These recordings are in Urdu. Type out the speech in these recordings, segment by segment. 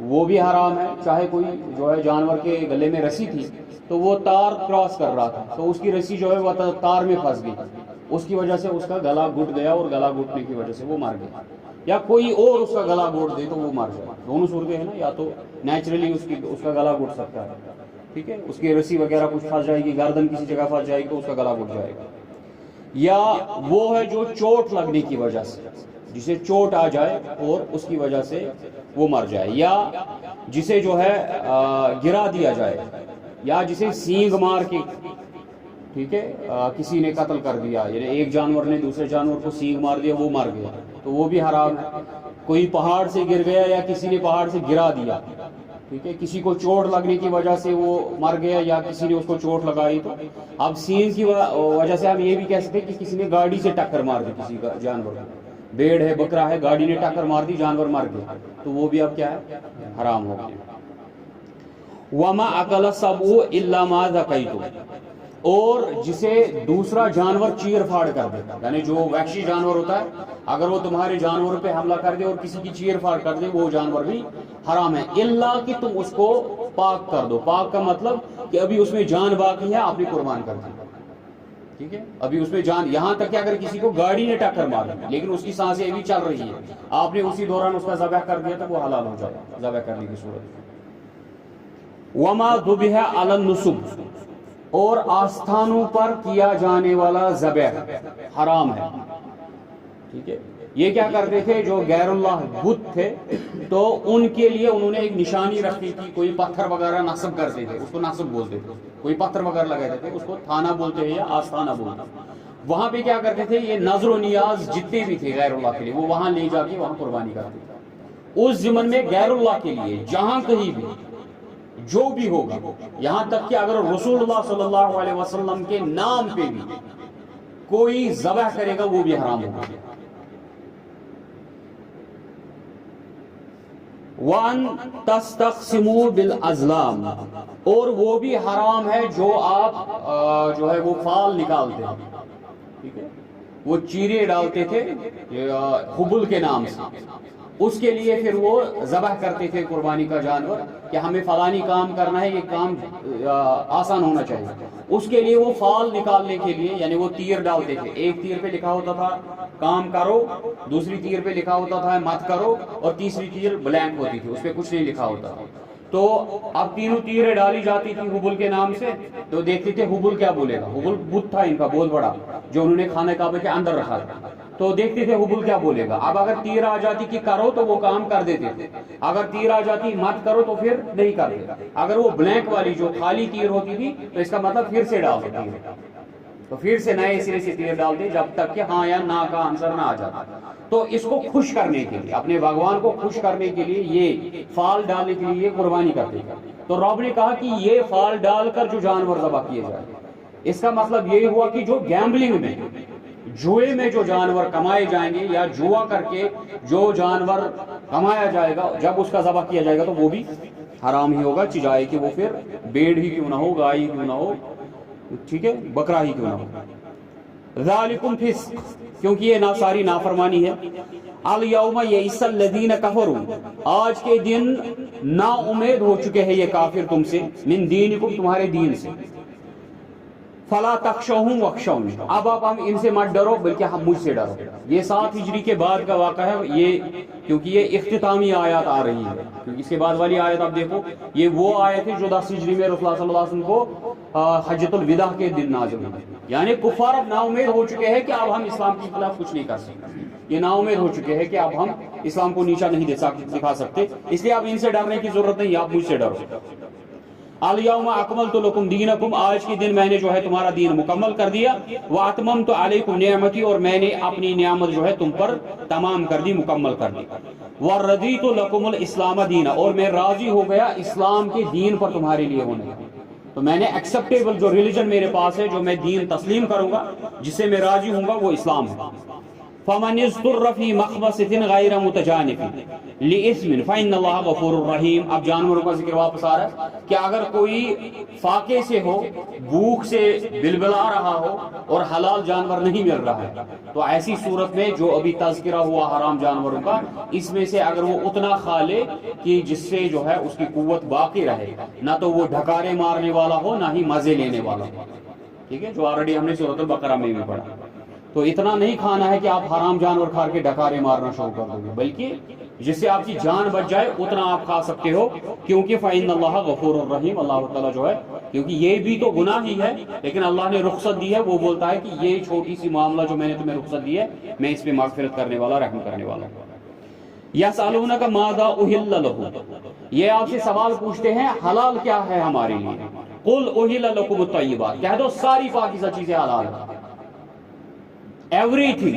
وہ بھی حرام ہے. چاہے کوئی جو ہے جانور کے گلے میں رسی تھی تو وہ تار کراس کر رہا تھا تو اس کی رسی جو ہے وہ تار میں پھنس گئی, اس کی وجہ سے اس کا گلا گھٹ گیا اور گلا گھٹنے کی وجہ سے وہ مر گیا, یا کوئی اور اس کا گلا گھوٹ دے تو وہ مر جائے. دونوں صورتیں ہیں نا, یا تو نیچرلی اس کا گلا گھٹ سکتا ہے, ٹھیک ہے, اس کی رسی وغیرہ کچھ پھنس جائے گی, گردن کسی جگہ پھنس جائے گی تو اس کا گلا گھٹ جائے گا, یا وہ ہے جو چوٹ لگنے کی وجہ سے, جسے چوٹ آ جائے اور اس کی وجہ سے وہ مر جائے, یا جسے جو ہے گرا دیا جائے, یا جسے سینگ مار کے, ٹھیک ہے, کسی نے قتل کر دیا, یعنی ایک جانور نے دوسرے جانور کو سینگ مار دیا, وہ مر گیا تو وہ بھی حرام ہے. کوئی پہاڑ سے گر گیا یا کسی نے پہاڑ سے گرا دیا, ٹھیک ہے, کسی کو چوٹ لگنے کی وجہ سے وہ مر گیا یا کسی نے اس کو چوٹ لگائی, تو اب سینگ کی وجہ سے ہم یہ بھی کہہ سکتے ہیں کہ کسی نے گاڑی سے ٹکر مار دی کسی جانور کو, بھیڑ ہے بکرا ہے, گاڑی نے ٹکر مار دی, جانور مر گیا تو وہ بھی اب کیا ہے, حرام ہو گیا. وما اکل السبع الا ما ذکیتم, اور جسے دوسرا جانور چیر پھاڑ کر دے, یعنی جو وحشی جانور ہوتا ہے اگر وہ تمہارے جانور پہ حملہ کر دے اور کسی کی چیر پھاڑ کر دے وہ جانور بھی حرام ہے, الا کہ تم اس کو پاک کر دو. پاک کا مطلب کہ ابھی اس میں جان باقی ہے, آپ نے قربان کر دی, ٹھیک ہے, ابھی اس میں جان, یہاں تک کہ اگر کسی کو گاڑی نے ٹکر ماری لیکن اس کی سانسیں ابھی چل رہی ہیں, آپ نے اسی دوران اس کا ذبح کر دیا تو وہ حلال ہو جائے ذبح کرنے کی صورت میں. وما ذبح علی النصب, اور آستانوں پر کیا جانے والا ذبح حرام ہے, ٹھیک ہے. یہ کیا کرتے تھے, جو غیر اللہ بت تھے تو ان کے لیے انہوں نے ایک نشانی رکھی تھی, کوئی پتھر وغیرہ نصب کرتے تھے, اس کو نصب بولتے تھے, کوئی پتھر وغیرہ لگاتے تھے, اس کو تھانہ بولتے ہیں یا آستانہ بولتے ہیں. وہاں پہ کیا کرتے تھے, یہ نظر و نیاز جتنے بھی تھے غیر اللہ کے لیے وہ وہاں لے جا کے وہاں قربانی کرتے تھے. اس ضمن میں غیر اللہ کے لیے جہاں کہیں بھی جو بھی ہوگا, یہاں تک کہ اگر رسول اللہ صلی اللہ علیہ وسلم کے نام پہ بھی کوئی ذبح کرے گا وہ بھی حرام ہوگا. وَأَن تَسْتَقْسِمُوا بِالْأَزْلَامِ, اور وہ بھی حرام ہے جو آپ جو ہے وہ فال نکالتے ہیں, ٹھیک ہے, وہ چیرے ڈالتے تھے حبل کے نام سے, اس کے لیے پھر وہ ذبح کرتے تھے قربانی کا جانور کہ ہمیں فلانی کام کرنا ہے, یہ کام آسان ہونا چاہیے. اس کے لیے وہ فال نکالنے کے لیے یعنی وہ تیر ڈالتے تھے, ایک تیر پہ لکھا ہوتا تھا کام کرو, دوسری تیر پہ لکھا ہوتا تھا مت کرو, اور تیسری تیر بلینک ہوتی تھی, اس پہ کچھ نہیں لکھا ہوتا تھا. تو اب تینوں تیریں ڈالی جاتی تھی حبل کے نام سے, تو دیکھتے تھے حبل کیا بولے گا. حبل بت تھا ان کا بہت بڑا جو انہوں نے خانہ کعبہ کے اندر رکھا تھا, تو دیکھتے تھے حبل کیا بولے گا. اب اگر تیر آ جاتی کہ کرو تو وہ کام کر دیتے تھے, اگر تیر آ جاتی مت کرو تو پھر نہیں کرتے. اگر وہ بلینک والی جو خالی تیر ہوتی تھی تو اس کا مطلب پھر سے ڈال دیتی ہے, تو پھر سے نئے سرے سے تیر ڈالتے جب تک کہ ہاں یا نہ کا آنسر نہ آ جاتا. تو اس کو خوش کرنے کے لیے, اپنے بھگوان کو خوش کرنے کے لیے یہ فال ڈالنے کے لیے یہ قربانی کرتے ہیں. تو رب نے کہا کہ یہ فال ڈال کر جو جانور ذبح کیے جائے, اس کا مطلب یہ ہوا کہ جو گیمبلنگ میں, جوئے میں جو جانور کمائے جائیں گے یا جوا کر کے جو جانور کمایا جائے گا, جب اس کا ذبح کیا جائے گا تو وہ بھی حرام ہی ہوگا, چاہے کہ وہ پھر بھیڑ ہی کیوں نہ ہو, گائے ہی کیوں نہ ہو, ٹھیک ہے, بکرا ہی کیوں نہ ہو. ذالکم فسق, کیونکہ یہ ساری نافرمانی ہے. الیوم یئس الذین کفروا, آج کے دن نا امید ہو چکے ہیں یہ کافر تم سے, من دینکم, تمہارے دین سے. فلا تخشوہم واخشونی, اب آپ ہم ان سے مت ڈرو بلکہ ہم مجھ سے ڈرو. یہ 7 ہجری کے بعد کا واقعہ ہے یہ, کیونکہ یہ اختتامی آیات آ رہی ہے, کیونکہ اس کے بعد والی آیت آپ دیکھو یہ وہ آیت ہے جو 10 ہجری میں رسول اللہ صلی اللہ علیہ وسلم کو حجۃ الوداع کے دن نازل ہوئی. یعنی کفار اب نا امید ہو چکے ہیں کہ اب ہم اسلام کے خلاف کچھ نہیں کر سکتے, یہ نا امید ہو چکے ہیں کہ اب ہم اسلام کو نیچا نہیں دکھا سکتے, اس لیے اب ان سے ڈرنے کی ضرورت نہیں, آپ مجھ سے ڈرو. الیوم اکملت لکم دینکم, آج کے دن میں نے جو ہے تمہارا دین مکمل کر دیا. واتممت علیکم نعمتی, اور میں نے اپنی نعمت جو ہے تم پر تمام کر دی, مکمل کر دی. ورضیت لکم الاسلام دینا, اور میں راضی ہو گیا اسلام کے دین پر تمہارے لیے ہونے. تو میں نے ایکسیپٹیبل جو ریلیجن میرے پاس ہے, جو میں دین تسلیم کروں گا, جس سے میں راضی ہوں گا, وہ اسلام ہے. فمن اضطر فی مخمصة غیر متجانف لإثم فإن اللہ غفور رحیم. اب جانوروں کا ذکر واپس آ رہا ہے کہ اگر کوئی فاقے سے ہو, بھوک سے بلبلا رہا ہو اور حلال جانور نہیں مل رہا ہے, تو ایسی صورت میں جو ابھی تذکرہ ہوا حرام جانوروں کا, اس میں سے اگر وہ اتنا کھا لے کہ جس سے جو ہے اس کی قوت باقی رہے, نہ تو وہ ڈھکارے مارنے والا ہو نہ ہی مزے لینے والا ہو, ٹھیک ہے, جو آلریڈی ہم نے سورۃ البقرہ میں بھی پڑھا. تو اتنا نہیں کھانا ہے کہ آپ حرام جانور کھا کے ڈھکارے مارنا شروع کر دو گے, بلکہ جس سے آپ کی جان بچ جائے اتنا آپ کھا سکتے ہو, کیونکہ فإن اللہ غفور الرحیم, اللہ تعالیٰ جو ہے, کیونکہ یہ بھی تو گناہ ہی ہے لیکن اللہ نے رخصت دی ہے, وہ بولتا ہے کہ یہ چھوٹی سی معاملہ جو میں نے تمہیں رخصت دی ہے, میں اس پہ مغفرت کرنے والا, رحم کرنے والا ہوں. یسألونک ماذا احل لہم, یہ آپ سے سوال پوچھتے ہیں حلال کیا ہے ہمارے لیے. قل احل لکم الطیبات, کہہ دو ساری پاکیزہ چیزیں حلال ہیں, ایوری تھنگ,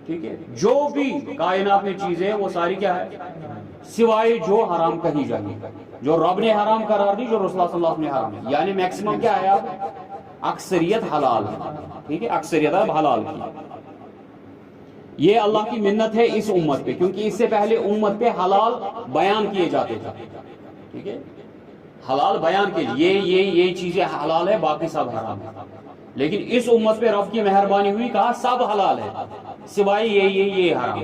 ٹھیک ہے, جو بھی کائنات میں چیزیں ہیں وہ ساری کیا ہے, سوائے جو حرام کہی جائے, جو رب نے حرام قرار دی, جو رسول اللہ صلی اللہ علیہ وسلم نے حرام ہے, یعنی میکسیمم کیا ہے, اب اکثریت حلال ہے, ٹھیک ہے, اکثریت اب حلال کی. یہ اللہ کی منت ہے اس امت پہ, کیونکہ اس سے پہلے امت پہ حلال بیان کیے جاتے تھے, ٹھیک ہے, حلال بیان کے لیے یہ چیزیں حلال ہے, باقی سب حرام ہے. لیکن اس امت پہ رب کی مہربانی ہوئی, کہا سب حلال ہے سوائے یہ حرام.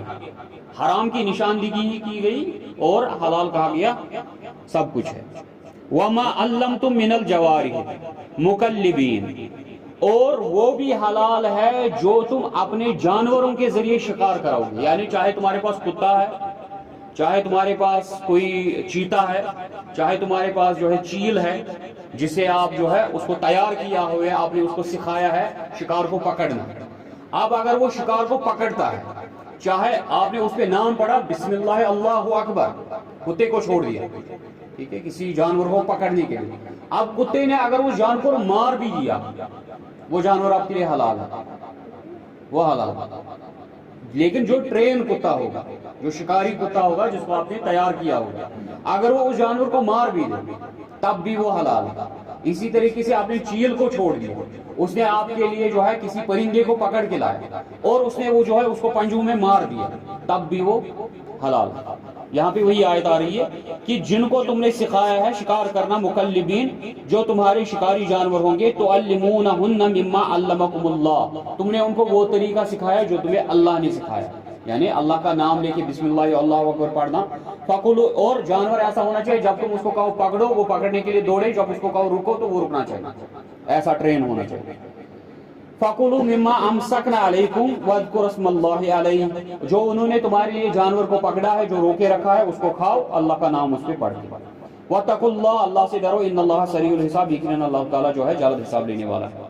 حرام کی نشاندہی کی گئی اور حلال کہا گیا سب کچھ ہے. وَمَا عَلَّمْتُم مِّنَ الْجَوَارِحِ مُكَلِّبِينَ, اور وہ بھی حلال ہے جو تم اپنے جانوروں کے ذریعے شکار کراؤ گے, یعنی چاہے تمہارے پاس کتا ہے, چاہے تمہارے پاس کوئی چیتا ہے, چاہے تمہارے پاس جو ہے چیل ہے جسے آپ جو ہے اس کو تیار کیا ہوئے, آپ نے اس کو سکھایا ہے شکار کو پکڑنا. اب اگر وہ شکار کو پکڑتا ہے, چاہے آپ نے اس پہ نام پڑھا بسم اللہ اللہ اکبر, کتے کو چھوڑ دیا, ٹھیک ہے, کسی جانور کو پکڑنے کے لیے, اب کتے نے اگر وہ جانور کو مار بھی دیا, وہ جانور آپ کے لیے حلال ہے, وہ حلال ہے. لیکن جو ٹرین کتا ہوگا, جو شکاری کتا ہوگا جس کو آپ نے تیار کیا ہوگا, اگر وہ اس جانور کو مار بھی دے تب بھی وہ حلال ہے. اسی طریقے سے آپ نے چیل کو چھوڑ دیا, اس نے آپ کے لیے جو ہے کسی پرندے کو پکڑ کے لایا اور اس نے وہ جو ہے اس کو پنجوں میں مار دیا, تب بھی وہ حلال ہے. یہاں پہ وہی آیت آ رہی ہے کہ جن کو تم نے سکھایا ہے شکار کرنا, مکلبین, جو تمہارے شکاری جانور ہوں گے, تعلمونہن مما علمکم اللہ, تم نے ان کو وہ طریقہ سکھایا جو تمہیں اللہ نے سکھایا, یعنی اللہ کا نام لے کے بسم اللہ اللہ اکبر پڑھنا. فکلوا, اور جانور ایسا ہونا چاہیے جب تم اس کو کہو پکڑو وہ پکڑنے کے لیے دوڑے, جب اس کو کہو رکو تو وہ رکنا چاہیے, ایسا ٹرین ہونا چاہیے. فَقُلُوا مِمَّا أَمْسَكْنَا عَلَيْكُمْ وَاذْكُرُوا اسْمَ اللَّهِ عَلَيْهِ, جو انہوں نے تمہارے لیے جانور کو پکڑا ہے, جو روکے رکھا ہے, اس کو کھاؤ, اللہ کا نام اس پہ پڑھ کے. وَاتَّقُوا اللَّهَ, اللہ سے ڈرو, إِنَّ اللَّهَ سَرِيعُ الْحِسَابِ, یقیناً اللہ تعالیٰ جو ہے جلد حساب لینے والا ہے.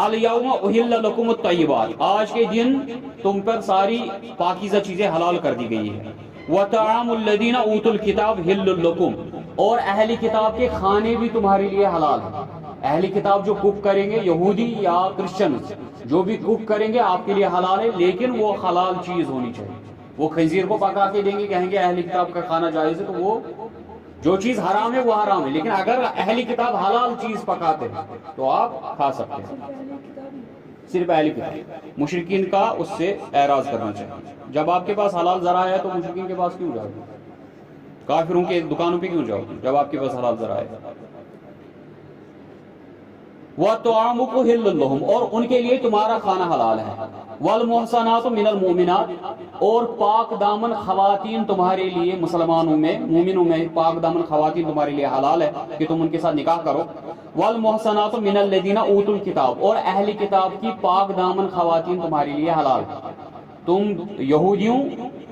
الْيَوْمَ أُحِلَّ لَكُمُ الطَّيِّبَاتُ, آج کے دن تم پر ساری پاکیزہ چیزیں حلال کر دی گئی ہیں. وَطَعَامُ الَّذِينَ أُوتُوا الْكِتَابَ حِلٌّ لَكُمْ, اور اہل کتاب کے کھانے بھی تمہارے لیے حلال ہیں. اہل کتاب جو کوک کریں گے, یہودی یا کرسچن, جو بھی کوک کریں گے آپ کے لیے حلال ہے, لیکن وہ حلال چیز ہونی چاہیے. وہ خنزیر کو پکا کے دیں گے, کہیں گے اہل کتاب کا کھانا جائز ہے, تو وہ جو چیز حرام ہے وہ حرام ہے, لیکن اگر اہل کتاب حلال چیز پکاتے ہیں تو آپ کھا سکتے ہیں. صرف اہل کتاب, مشرکین کا اس سے اعراض کرنا چاہیے. جب آپ کے پاس حلال ذرائع ہے تو مشرکین کے پاس کیوں جاؤ, کافروں کے دکانوں پہ کیوں جاؤ جب آپ کے پاس حلال ذرائع ہے. وَطَعَامُكُمْ حِلٌّ لَهُمْ, اور ان کے لیے تمہارا کھانا حلال ہے. وَالْمُحْصَنَاتُ مِنَ الْمُؤْمِنَاتِ, اور پاک دامن خواتین تمہارے لیے, مسلمانوں میں مومنوں میں پاک دامن خواتین تمہارے لیے حلال ہے کہ تم ان کے ساتھ نکاح کرو. وَالْمُحْصَنَاتُ مِنَ الَّذِينَ أُوتُوا الْكِتَابَ, اور اہل کتاب کی پاک دامن خواتین تمہارے لیے حلال ہے. تم یہودیوں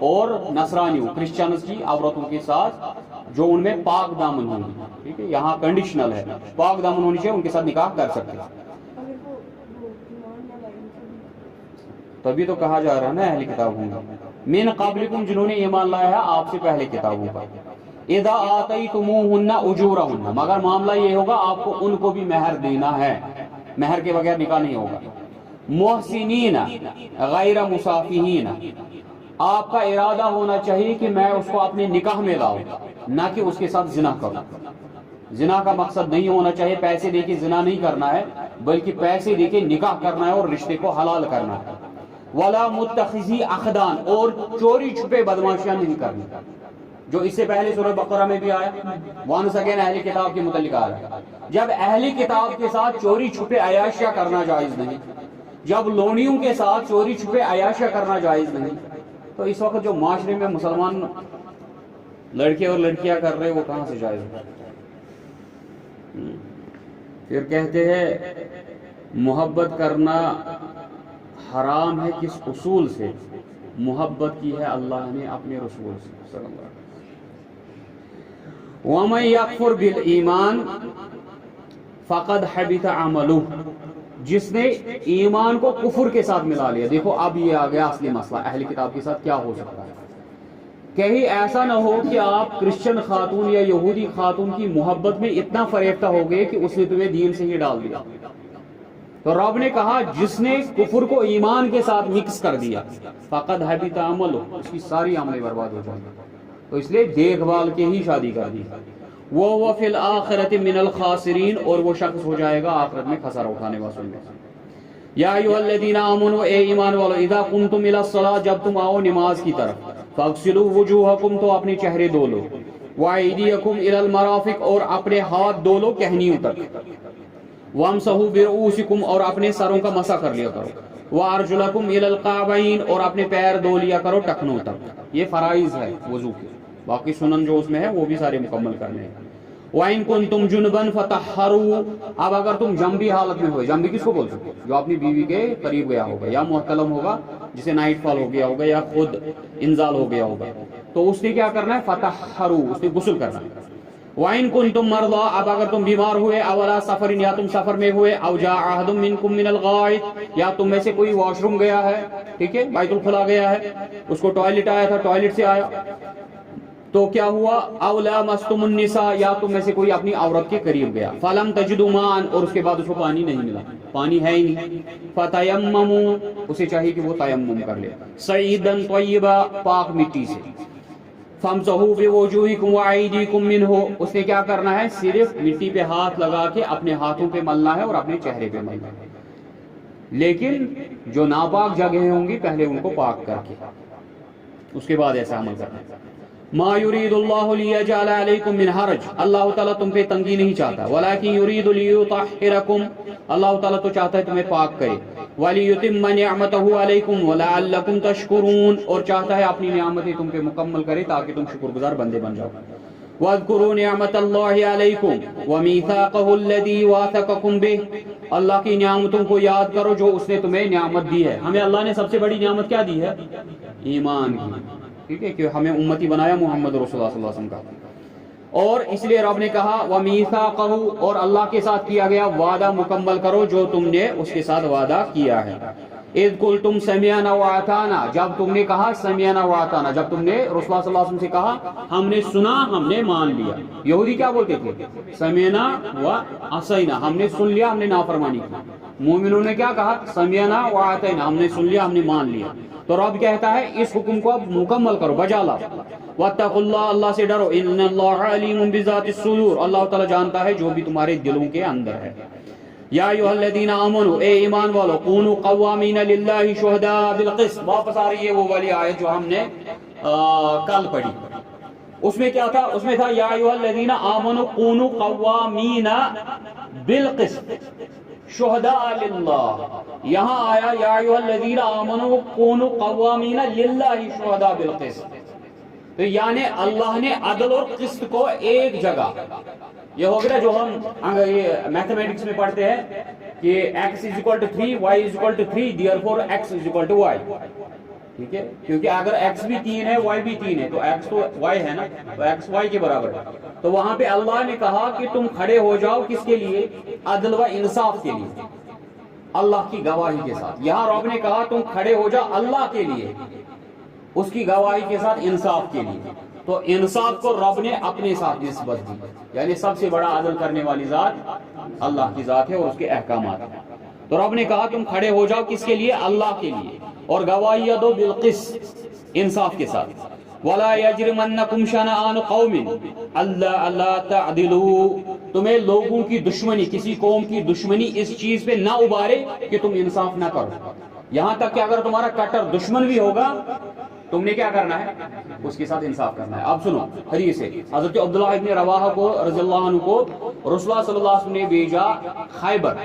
اور نصرانیوں, کرسچنز کی عورتوں کے ساتھ جو ان میں پاک دامن ہوں گی, ٹھیک ہے, یہاں کنڈیشنل ہے, پاک دامن ہونی چاہیے, ان کے ساتھ نکاح کر سکتے ہیں. تبھی تو کہا جا رہا ہے نا اہل کتاب ہوں گے. من قبلکم, جنہوں نے ایمان لایا ہے آپ سے پہلے کتابوں پر. اذا آتیتموہن اجورہن, مگر معاملہ یہ ہوگا آپ کو ان کو بھی مہر دینا ہے, مہر کے بغیر نکاح نہیں ہوگا. محسنین غیر مسافحین, آپ کا ارادہ ہونا چاہیے کہ میں اس کو اپنے نکاح میں لاؤں, نہ کہ اس کے ساتھ زنا کروں. زنا کا مقصد نہیں ہونا چاہیے پیسے دے کے زنا نہیں کرنا ہے, بلکہ پیسے دے کے نکاح کرنا ہے اور رشتے کو حلال کرنا ہے. ولا متخذی اخدان، اور چوری چھپے بدماشیاں نہیں کرنی، جو اس سے پہلے سورہ بقرہ میں بھی آیا، وانس اگین اہلی کتاب کے متعلق آ رہا ہے۔ جب اہلی کتاب کے ساتھ چوری چھپے عیاشیاں کرنا جائز نہیں، جب لونیوں کے ساتھ چوری چھپے عیاشیاں کرنا جائز نہیں، تو اس وقت جو معاشرے میں مسلمان لڑکے اور لڑکیاں کر رہے وہ کہاں سے جائز ہے؟ پھر کہتے ہیں محبت کرنا حرام ہے، کس اصول سے؟ محبت کی ہے اللہ نے اپنے رسول سے صلی اللہ علیہ وسلم۔ وَمَن يَكْفُرْ بِالْإِيمَانِ فَقَدْ حَبِطَ عَمَلُهُ، جس نے ایمان کو کفر کے ساتھ ملا لیا۔ دیکھو اب یہ آ گیا اصلی مسئلہ، اہل کتاب کے ساتھ کیا ہو سکتا ہے۔ کہیں ایسا نہ ہو کہ آپ کرسچن خاتون یا یہودی خاتون کی محبت میں اتنا فریفتہ ہو گئے کہ اس نے تمہیں دین سے ہی ڈال دیا۔ تو رب نے کہا جس نے کفر کو ایمان کے ساتھ مکس کر دیا، فقد حبط عملہ، اس کی ساری عملیں برباد ہو جائیں گی۔ تو اس لیے دیکھ بھال کے ہی شادی کر دی۔ وہ فی الآخرۃ من الخاسرین، اور وہ شخص ہو جائے گا آخرت میں خسارہ اٹھانے والوں میں۔ یا ایھا الذین آمنوا، اے ایمان والو، اذا قمتم الی الصلاۃ، جب تم آؤ نماز کی طرف، فاغسلوا وجوہکم، تو اپنے چہرے دھو لو، وایدیکم الی المرافق، اور اپنے ہاتھ دھو لو کہنیوں تک، وامسحوا برؤوسکم، اور اپنے سروں کا مسح کر لیا کرو، وارجلکم الی الکعبین، اور اپنے پیر دھو لیا کرو ٹخنوں تک۔ یہ فرائض ہے وضو کے، باقی سنن جو اس میں ہے وہ بھی سارے مکمل کرنے ہیں۔ وَإِن كُنتُمْ جُنُبًا فَطَهَّرُوا، اب اگر تم جنبی حالت میں ہوئے، جنبی کس کو بول سکتے؟ جو اپنی بیوی کے قریب گیا ہوگا، یا محتلم ہوگا جسے نائٹ فال ہو گیا ہوگا، یا خود انزال ہو گیا ہوگا، تو اس نے کیا کرنا ہے؟ فَطَهَّرُوا، اس نے غسل کرنا ہے۔ وَإِن كُنتُم مَرْضَىٰ، اب اگر تم بیمار ہوئے، أَوْ عَلَىٰ سَفَرٍ، یا تم سفر میں ہوئے، أَوْ جَاءَ أَحَدٌ مِّنكُم مِّنَ الْغَائِطِ، یا تم میں سے کوئی واش روم گیا ہے، ٹھیک ہے، بیت الخلا گیا ہے، اس کو ٹوائلٹ آیا تھا، ٹوائلٹ سے آیا، تو کیا ہوا؟ أَوْ لَامَسْتُمُ النِّسَاءَ، یا تم میں سے کوئی اپنی عورت کے قریب گیا، فَلَمْ تَجِدُوا مَاءً، اور اس کے بعد اس کو پانی نہیں ملا، پانی ہے ہی نہیں، فَتَيَمَّمُوا، اسے چاہیے کہ وہ تیمم کر لے، صَعِیدًا طَیِّبًا، پاک مٹی سے، فَامْسَحُوا بِوُجُوهِکُمْ وَأَیْدِیکُمْ مِنْهُ، اس نے کیا کرنا ہے؟ صرف مٹی پہ ہاتھ لگا کے اپنے ہاتھوں پہ ملنا ہے اور اپنے چہرے پہ ملنا ہے، لیکن جو ناپاک جگہیں ہوں گی پہلے ان کو پاک کر کے اس کے بعد ایسا عمل کرنا ہے۔ ما یرید اللہ لیجعل علیکم من حرج، اللہ تعالیٰ تم پہ تنگی نہیں چاہتا، ولیکن یرید لیطہرکم، اللہ تعالیٰ تو چاہتا ہے تمہیں پاک کرے، ولیتم نعمتہ علیکم ولعلکم تشکرون، اور چاہتا ہے اپنی نعمتیں تم پہ مکمل کرے تاکہ تم شکر گزار بندے بن جاؤ۔ واذکروا نعمت اللہ علیکم ومیثاقہ الذی واثقکم بہ، اللہ کی نعمتوں کو یاد کرو جو اس نے تمہیں نعمت دی ہے۔ ہمیں اللہ نے سب سے بڑی نعمت کیا دی ہے؟ ایمان کی، ٹھیک ہے، کہ ہمیں امتی بنایا محمد رسول اللہ صلی اللہ علیہ وسلم کا، اور اس لیے رب نے کہا وَمِيثَاقَهُ، اور اللہ کے ساتھ کیا گیا وعدہ مکمل کرو جو تم نے اس کے ساتھ وعدہ کیا ہے۔ اذ قلتم سمعنا وَأَطَعْنَا، جب تم نے کہا سمعنا وَأَطَعْنَا، جب تم نے رسول اللہ صلی اللہ علیہ وسلم سے کہا ہم نے سنا ہم نے مان لیا۔ یہودی کیا بولتے تھے؟ سمعنا وَعَصَيْنَا، ہم نے سن لیا ہم نے نافرمانی کی۔ مومنوں نے کیا کہا؟ سمعنا وَأَطَعْنَا، ہم نے سن لیا ہم نے مان لیا۔ تو رب کہتا ہے اس حکم کو اب مکمل کرو، بجا لاؤ۔ وَاتَّقُوا اللَّهَ، اللہ سے ڈرو، إِنَّ اللَّهَ عَلِيمٌ بِذَاتِ الصُّدُورِ، اللہ تعالیٰ جانتا ہے جو بھی تمہارے دلوں کے اندر ہے۔ یا ایھا الذین آمنوا، اے ایمان والو، کونوا قوامین للہ شہداء بالقسط، واپس آ رہی ہے وہ والی آیت جو ہم نے کل پڑھی۔ اس میں کیا تھا؟ اس میں تھا یا ایھا الذین آمنوا کونوا قوامین بالقسط شہداء للہ، یہاں آیا یا ایھا الذین آمنوا کونوا قوامین للہ شہداء بالقسط، تو یعنی اللہ نے عدل اور قسط کو ایک جگہ، یہ ہو گیا جو ہم یہ میتھمیٹکس میں پڑھتے ہیں کہ x is equal to 3 y is equal to 3 therefore x is equal to y، ٹھیک ہے، کیونکہ اگر x بھی 3 ہے y بھی 3 ہے تو x تو y ہے نا، تو x y کے برابر ہے۔ تو وہاں پہ اللہ نے کہا کہ تم کھڑے ہو جاؤ کس کے لیے؟ عدل و انصاف کے لیے، اللہ کی گواہی کے ساتھ۔ یہاں رب نے کہا تم کھڑے ہو جاؤ اللہ کے لیے، اس کی گواہی کے ساتھ، انصاف کے لیے۔ تو انصاف کو رب نے اپنے ساتھ نسبت دی، یعنی سب سے بڑا عدل کرنے والی ذات اللہ کی ذات ہے اور اس کے احکامات ہیں۔ تو رب نے کہا تم کھڑے ہو جاؤ کس کے لیے؟ اللہ کے لیے، اور گواہی دو بالقسط، انصاف کے ساتھ۔ وَلَا يَجْرِمَنَّكُمْ شَنَآنُ قَوْمٍ أَلَّا تَعْدِلُوا، تمہیں لوگوں کی دشمنی، کسی قوم کی دشمنی اس چیز پہ نہ ابھارے کہ تم انصاف نہ کرو۔ یہاں تک کہ اگر تمہارا کٹر دشمن بھی ہوگا تم نے کیا کرنا ہے؟ اس کے ساتھ انصاف کرنا ہے. اب سنو حدیث ہے حضرت عبداللہ ابن رواحہ کو رضی اللہ عنہ کو رسول اللہ صلی اللہ علیہ وسلم نے بھیجا خیبر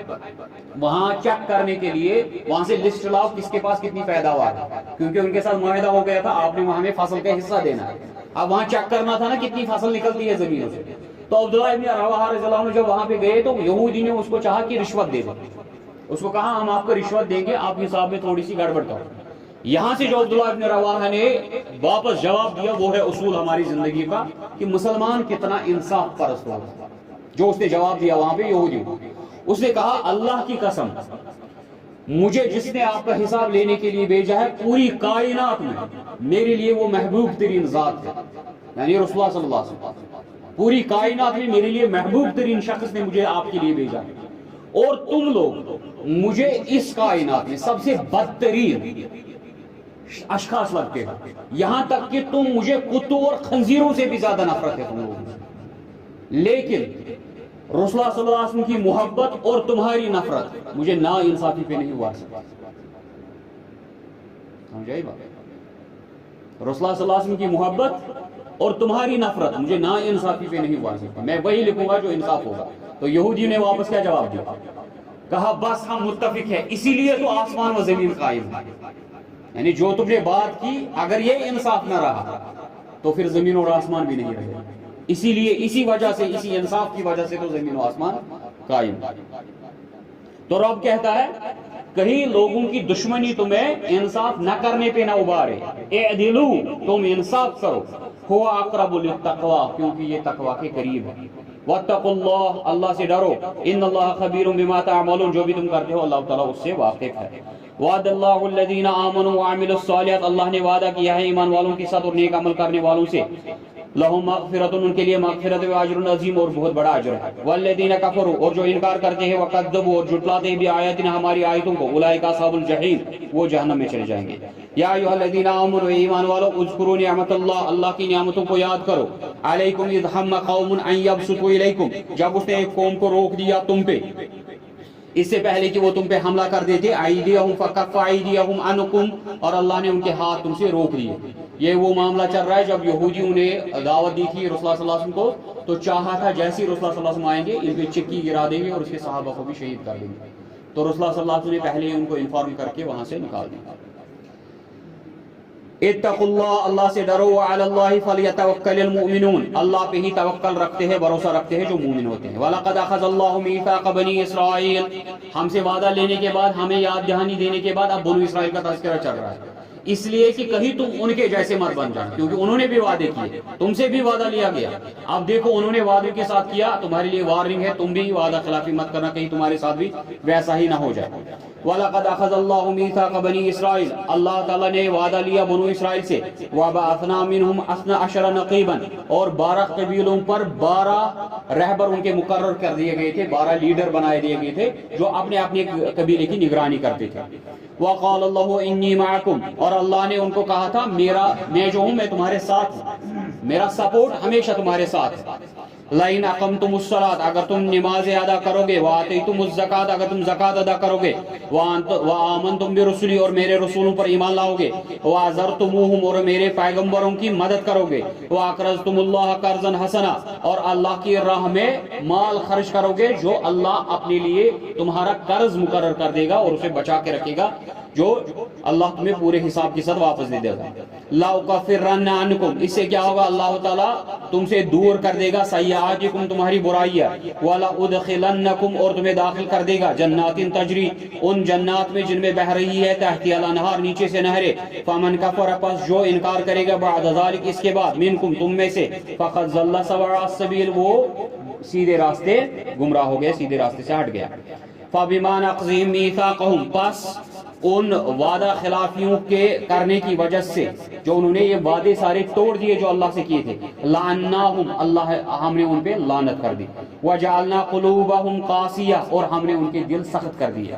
وہاں چیک کرنے کے لیے. وہاں سے لسٹ لاؤ کس کے پاس کتنی پیداوار ہے, کیونکہ ان کے ساتھ معاہدہ ہو گیا تھا آپ نے وہاں میں فصل کا حصہ دینا ہے. اب وہاں چیک کرنا تھا نا کتنی فصل نکلتی ہے زمینوں سے. تو عبداللہ ابن رواحہ رضی اللہ عنہ جب وہاں پہ گئے تو یہودی نے اس کو چاہا کہ رشوت دے دو. اس کو کہا ہم آپ کو رشوت دیں گے, آپ حساب میں تھوڑی سی گڑبڑ کرو. یہاں سے جو عبداللہ ابن رواحہ نے واپس جواب دیا وہ ہے اصول ہماری زندگی کا کہ مسلمان کتنا انصاف پرست ہوگا. جو اس نے جواب دیا وہاں پہ یہودی, اس نے کہا اللہ کی قسم مجھے جس نے آپ کا حساب لینے کے لیے بھیجا ہے پوری کائنات میں میرے لیے وہ محبوب ترین ذات ہے, یعنی رسول اللہ صلی اللہ علیہ وسلم. پوری کائنات میں میرے لیے محبوب ترین شخص نے مجھے آپ کے لیے بھیجا ہے, اور تم لوگ مجھے اس کائنات میں سب سے بدترین اشخاص لگتے ہیں, یہاں تک کہ تم مجھے کتوں اور خنزیروں سے بھی زیادہ نفرت ہے تم لوگوں سے. لیکن رسول اللہ صلی اللہ علیہ وسلم کی محبت اور تمہاری نفرت مجھے نا انصافی پہ نہیں ہوا سکتا. سمجھائی بات؟ رسول اللہ صلی اللہ علیہ وسلم کی محبت اور تمہاری نفرت مجھے نا انصافی پہ نہیں ہوا سکتا, میں وہی لکھوں گا جو انصاف ہوگا. تو یہودی نے واپس کیا جواب دیا؟ کہا بس ہم متفق ہیں, اسی لیے تو آسمان و زمین قائم ہے. یعنی جو تم نے بات کی اگر یہ انصاف نہ رہا تو پھر زمین اور آسمان بھی نہیں رہے. اسی لیے اسی وجہ سے اسی انصاف کی وجہ سے تو زمین و آسمان قائم. تو رب کہتا ہے کہیں لوگوں کی دشمنی تمہیں انصاف نہ کرنے پہ نہ ابارے. اعدلو, تم انصاف کرو. ہوا اقرب للتقوی, کیونکہ یہ تقوی کے قریب ہے. واتقوا اللہ, اللہ سے ڈرو. ان اللہ خبیر بما تعملون, جو بھی تم کرتے ہو اللہ تعالیٰ اس سے واقف ہے. وعد اللہ الذین آمنوا وعملوا الصالحات, اللہ نے وعدہ کیا ہے ایمان والوں کے ساتھ اور نیک عمل کرنے والوں سے. لہم مغفرۃ, ان کے لیے مغفرت و اجر عظیم, اور بہت بڑا اجر ہے. والذین کفروا, اور جو انکار کرتے ہیں, وکذبوا, اور جھٹلاتے ہیں, بآیاتنا, ہماری آیتوں کو, اولئک اصحاب الجحیم, وہ جہنم میں چلے جائیں گے. یا ایھا الذین آمنوا, ایمان والو, اذکروا نعمت اللہ, اللہ کی نعمتوں کو یاد کرو. علیکم اذ ہم قوم ان یبسطوا الیکم, جب اس نے ایک قوم کو روک دیا تم پہ, اس سے پہلے کہ وہ تم پہ حملہ کر دیتے. ایدیہم فکف ایدیہم عنکم, اور اللہ نے ان کے ہاتھ تم سے روک لیے. یہ وہ معاملہ چل رہا ہے جب یہودیوں نے دعوت دی تھی رسول اللہ صلی اللہ علیہ وسلم کو, تو چاہا تھا جیسے رسول اللہ صلی اللہ علیہ وسلم آئیں گے ان پہ چکی گرا دیں گے اور اس کے صحابہ کو بھی شہید کر دیں گے. تو رسول اللہ صلی اللہ علیہ وسلم نے پہلے ان کو انفارم کر کے وہاں سے نکال دیا. اتقوا اللہ, اللہ سے ڈرو. وعلی اللہ فلیتوکل المؤمنون, اللہ پہ ہی توکل رکھتے ہیں, بھروسہ رکھتے ہیں جو مومن ہوتے ہیں. وَلَقَدْ أَخَذَ اللَّهُ مِيثَاقَ بَنِي إِسْرَائِيلَ, ہم سے وعدہ لینے کے بعد, ہمیں یاد دہانی دینے کے بعد اب بنو اسرائیل کا تذکرہ چل رہا ہے, اس لیے کہ کہیں تم ان کے جیسے مت بن جانا, کیونکہ انہوں نے بھی وعدے کیے, تم سے بھی وعدہ لیا گیا. اب دیکھو انہوں نے وعدے کے ساتھ کیا, تمہارے لیے وارننگ ہے, تم بھی وعدہ خلافی مت کرنا, کہیں تمہارے ساتھ بھی ویسا ہی نہ ہو جائے. وَلَقَدْ أَخَذَ اللَّهُ مِيثَاقَ بَنِي إِسْرَائِيلَ, اللہ تعالیٰ نے وعدہ لیا بنو اسرائیل سے. وَبَعَثْنَا مِنْهُمْ 12 نَقِيبًا, اور 12 قبیلوں پر 12 رہبر ان کے مقرر کر دیے گئے تھے, 12 لیڈر بنائے دیے گئے تھے جو اپنے اپنے قبیلے کی نگرانی کرتے تھے. وَقَالَ اللَّهُ إِنِّي مَعَكُمْ, اور اللہ نے ان کو کہا تھا میں جو ہوں میں تمہارے ساتھ ہوں, میرا سپورٹ ہمیشہ تمہارے ساتھ ہے. لَئِنْ أَقَمْتُمُ الصَّلَاةَ, اگر تم نمازیں ادا کرو گے. وَآتَيْتُمُ الزَّكَاةَ, اگر تم زکوٰۃ ادا کرو گے. وَآمَنْتُمْ بِرُسُلِي, اور میرے رسولوں پر ایمان لاؤ گے. وَعَزَرْتُمُوهُمْ, اور میرے پیغمبروں کی مدد کرو گے. وَأَقْرَضْتُمُ اللَّهَ قَرْضًا حَسَنًا, اور اللہ کی راہ میں مال خرچ کرو گے جو اللہ اپنے لیے تمہارا قرض مقرر کر دے گا اور اسے بچا کے رکھے گا, جو اللہ تمہیں پورے حساب کے ساتھ واپس دے دے گا. لَأُكَفِّرَنَّ عَنْكُمْ, اس سے کیا ہوگا, اللہ تعالیٰ تم سے دور کر دے گا سیئاتکم, تمہاری برائیاں. وَلَأُدْخِلَنَّكُمْ, اور تمہیں داخل کر دے گا جنات تجری, ان جنات میں جن میں بہ رہی ہے تحتها الانہار, نیچے سے نہریں. فَمَنْ كَفَرَ, پس جو انکار کرے گا, بعد ذلك, اس کے بعد, منکم, تم میں سے, فَقَدْ ضَلَّ سَوَاءَ السَّبِيلِ, وہ سیدھے راستے گمراہ ہو گیا, سیدھے راستے سے ہٹ گیا. فَبِمَا نَقْضِهِمْ مِيثَاقَهُمْ, پس ان وعدہ خلافیوں کے کرنے کی وجہ سے جو انہوں نے یہ وعدے سارے توڑ دیے جو اللہ سے کیے تھے. لعناہم, اللہ ہم نے ان پہ لعنت کر دی. وجعلنا قلوبہم قاسیہ, اور ہم نے ان کے دل سخت کر دیا.